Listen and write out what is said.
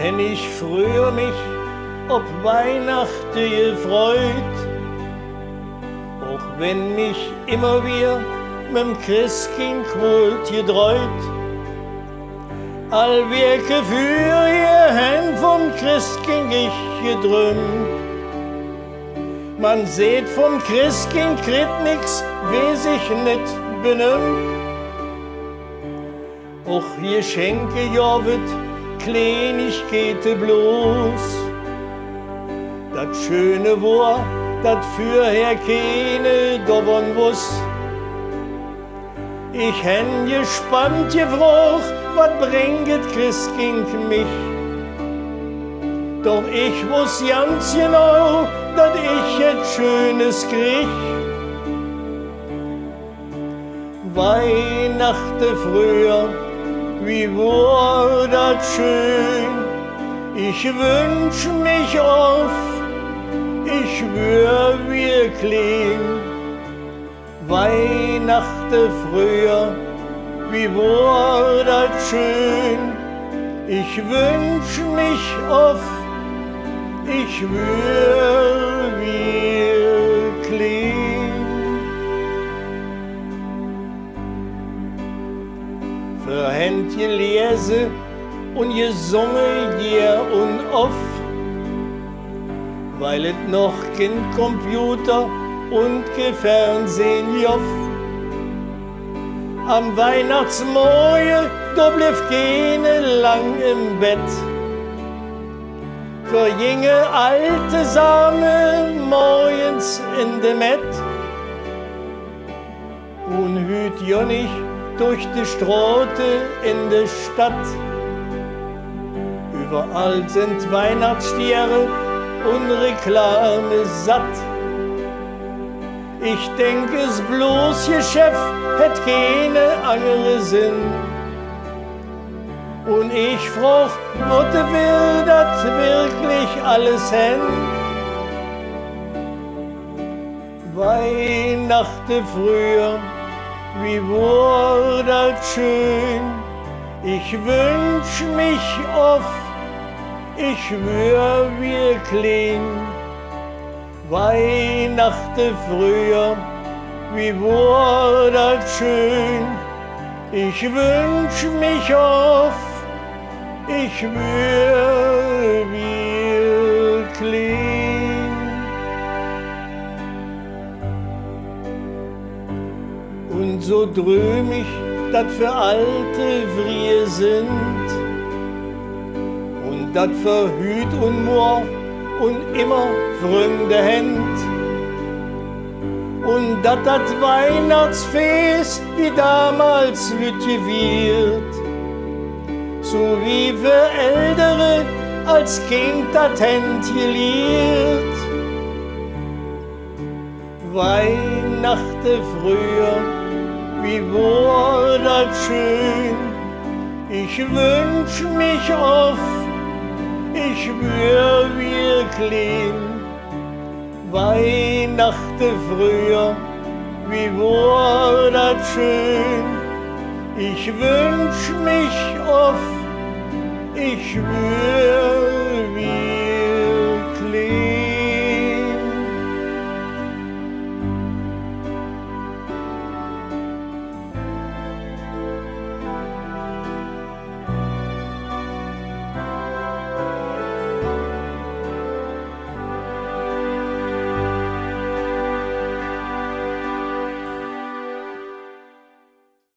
hen ich früher mich ob Weihnachten gefreut, auch wenn mich immer wieder mit'm Christkind quält gedreut. All Werke für ihr Hand vom Christkind ich gedrümmt. Man seht vom Christkind kriegt nix, wie sich nicht benimmt. Och Geschenke ja wird Kleinigkeiten bloß. Dat Schöne war, dat fürher keine davon wuss. Ich hän gespannt gefrocht, wat bringet Christkind mich? Doch ich wuss ganz genau, dat ich et Schönes krieg. Weihnachten früher, wie war dat schön? Ich wünsch mich oft, ich schwör wirklich. Weihnachten früher, wie war dat schön? Ich wünsch mich oft, ich schwör wirklich. Für Händ gelesen und gesungen hier und oft, weil es noch kein Computer und kein Fernsehen joff. Am Weihnachtsmorgen, da blieb keine lang im Bett. Für jinge alte Same morgens in de Mett. Und hüt ja nicht durch die Straße in der Stadt. Überall sind Weihnachtsstiere und Reklame satt. Ich denk, es bloß Geschäft hätt keine andere Sinn. Und ich frag, Mutter will das wirklich alles hin? Weihnachten früher, wie war das schön? Ich wünsch mich oft, ich schwör wirklich. Weihnachten früher, wie war das schön? Ich wünsch mich oft, ich schwör wirklich. Und so dröm ich, dat für alte Vrie sind und dat für Hüt und Moor und immer Freunde händ. Und dat Weihnachtsfest wie damals lütje wird, so wie für Ältere als Kind dat händ geliert. Weihnachten früher, wie war das schön? Ich wünsch mich oft, ich schwör wirklich. Weihnachten früher, wie war das schön? Ich wünsch mich oft, ich schwör